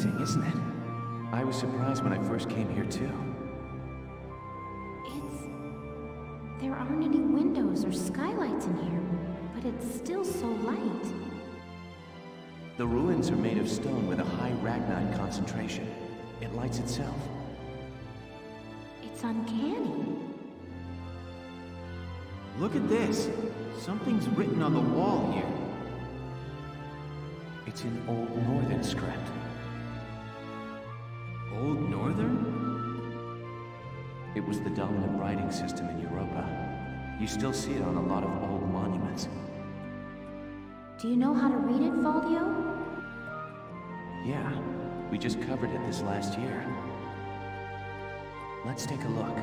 amazing, isn't it? I was surprised when I first came here too. There aren't any windows or skylights in here, but it's still so light. The ruins are made of stone with a high ragnite concentration. It lights itself. It's uncanny. Look at this. Something's written on the wall here. It's in Old Northern script. Old Northern? It was the dominant writing system in Europa. You still see it on a lot of old monuments. Do you know how to read it, Faldio? Yeah, we just covered it this last year. Let's take a look.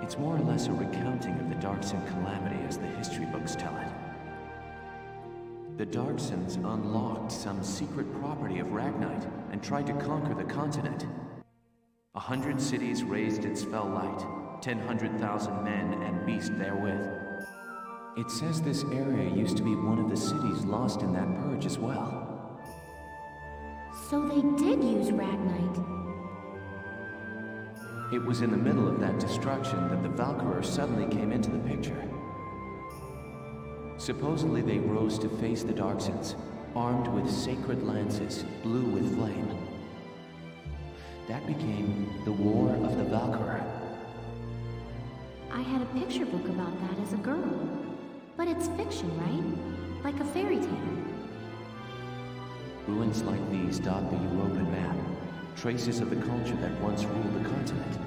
It's more or less a recounting of the Darkson calamity as the history books tell it. The Darksons unlocked some secret property of Ragnite and tried to conquer the continent. 100 cities raised its fell light, 100,000 men and beast therewith. It says this area used to be one of the cities lost in that purge as well. So they did use Ragnite. It was in the middle of that destruction that the Valkyrur suddenly came into the picture. Supposedly they rose to face the Darksons, armed with sacred lances, blue with flame. That became the War of the Valkyrur. I had a picture book about that as a girl. But it's fiction, right? Like a fairy tale. Ruins like these dot the European map, traces of the culture that once ruled the continent.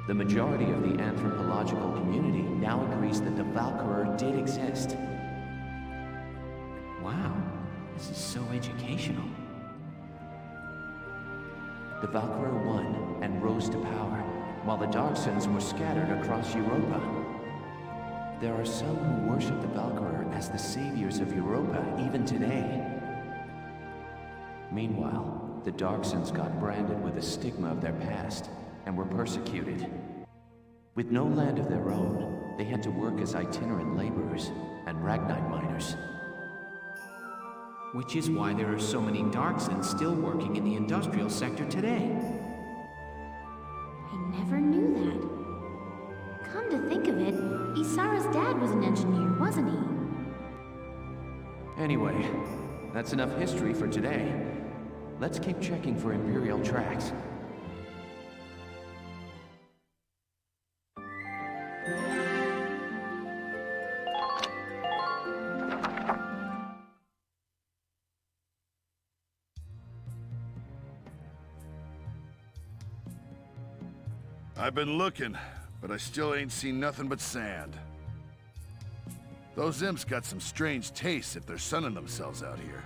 The majority of the anthropological community now agrees that the Valkyrur did exist. Wow, this is so educational. The Valkyrur won and rose to power, while the Darksons were scattered across Europa. There are some who worship the Valkyrur as the saviors of Europa even today. Meanwhile, the Darksons got branded with the stigma of their past and were persecuted. With no land of their own, they had to work as itinerant laborers and Ragnite miners. Which is why there are so many Darksons still working in the industrial sector today. I never knew that. Come to think of it, Isara's dad was an engineer, wasn't he? Anyway, that's enough history for today. Let's keep checking for Imperial tracks. I've been looking, but I still ain't seen nothing but sand. Those imps got some strange tastes if they're sunning themselves out here.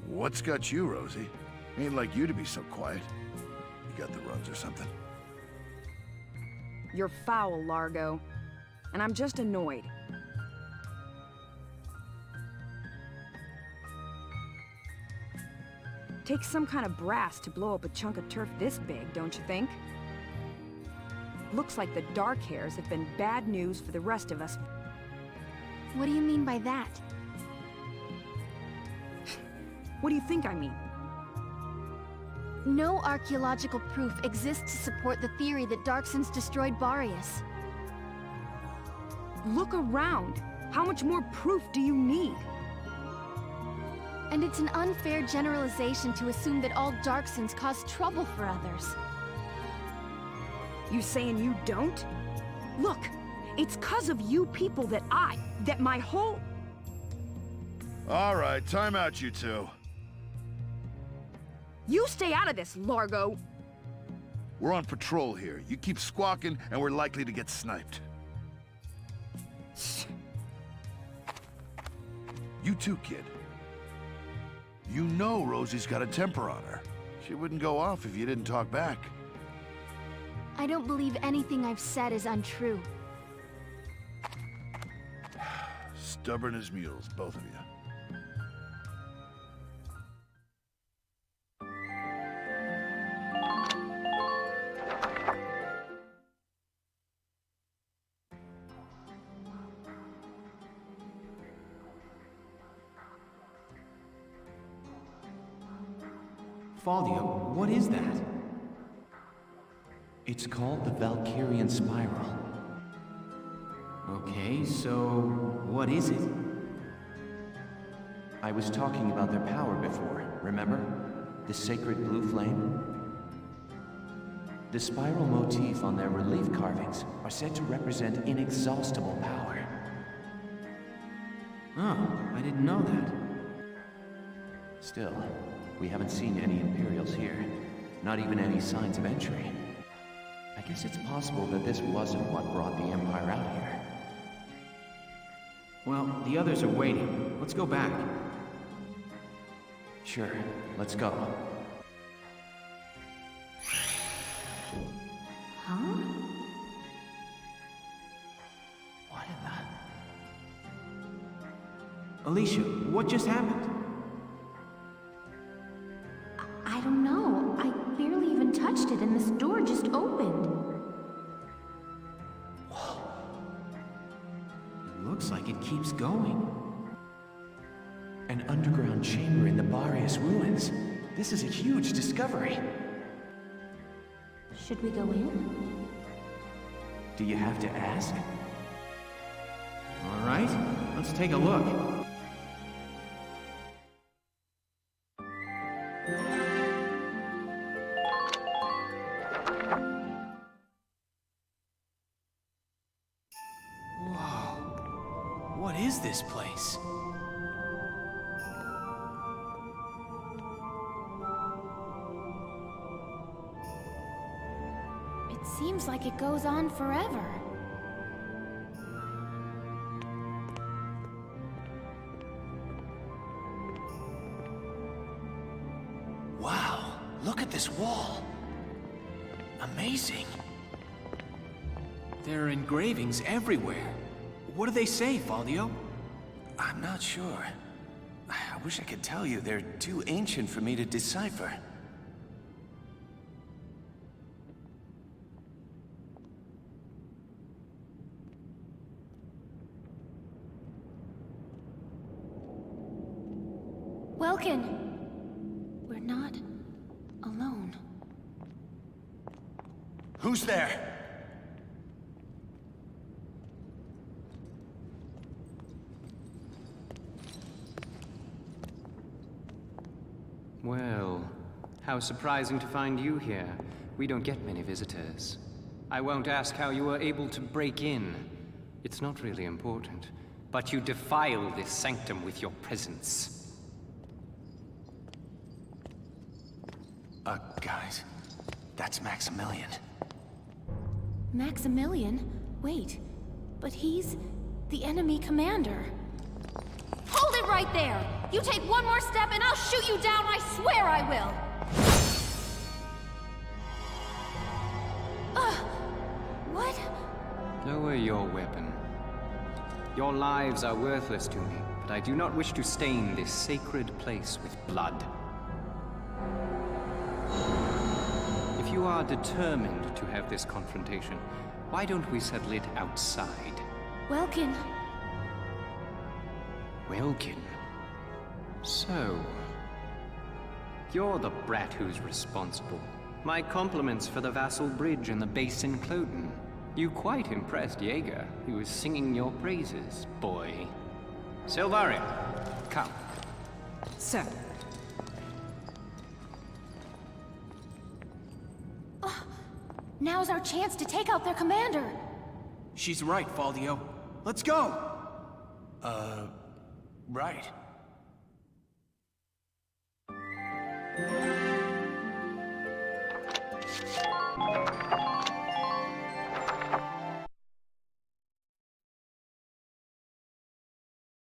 What's got you, Rosie? Ain't like you to be so quiet. You got the runs or something? You're foul, Largo. And I'm just annoyed. Takes some kind of brass to blow up a chunk of turf this big, don't you think? Looks like the dark hairs have been bad news for the rest of us. What do you mean by that? What do you think I mean? No archaeological proof exists to support the theory that Darksons destroyed Boreas. Look around! How much more proof do you need? And it's an unfair generalization to assume that all Darksons cause trouble for others. You saying you don't? Look, it's 'cause of you people that my whole... All right, time out, you two. You stay out of this, Largo! We're on patrol here. You keep squawking, and we're likely to get sniped. You too, kid. You know Rosie's got a temper on her. She wouldn't go off if you didn't talk back. I don't believe anything I've said is untrue. Stubborn as mules, both of you. Faldio, what is that? It's called the Valkyrian Spiral. Okay, so what is it? I was talking about their power before, remember? The sacred blue flame? The spiral motif on their relief carvings are said to represent inexhaustible power. Oh, I didn't know that. Still, we haven't seen any Imperials here. Not even any signs of entry. I guess it's possible that this wasn't what brought the Empire out here. Well, the others are waiting. Let's go back. Sure, let's go. Huh? What in the... Alicia, what just happened? I don't know. I barely even touched it and this door just opened. It looks like it keeps going. An underground chamber in the Ruins. This is a huge discovery. Should we go in? Do you have to ask? All right, let's take a look. Whoa, what is this place? It seems like it goes on forever. Wow, look at this wall. Amazing. There are engravings everywhere. What do they say, Faldio? I'm not sure. I wish I could tell you. They're too ancient for me to decipher. Walkin! We're not alone. Who's there? Well, how surprising to find you here. We don't get many visitors. I won't ask how you were able to break in. It's not really important. But you defile this sanctum with your presence. Guys, that's Maximilian. Maximilian? Wait, but he's the enemy commander. Hold it right there! You take one more step and I'll shoot you down, I swear I will! What? Lower your weapon. Your lives are worthless to me, but I do not wish to stain this sacred place with blood. If you are determined to have this confrontation, why don't we settle it outside? Walkin. Walkin. So, you're the brat who's responsible. My compliments for the Vassal Bridge and the base in Cloden. You quite impressed Jaeger. He was singing your praises, boy. Silvarium, come. Sir. Now's our chance to take out their commander. She's right, Faldio. Let's go! Right.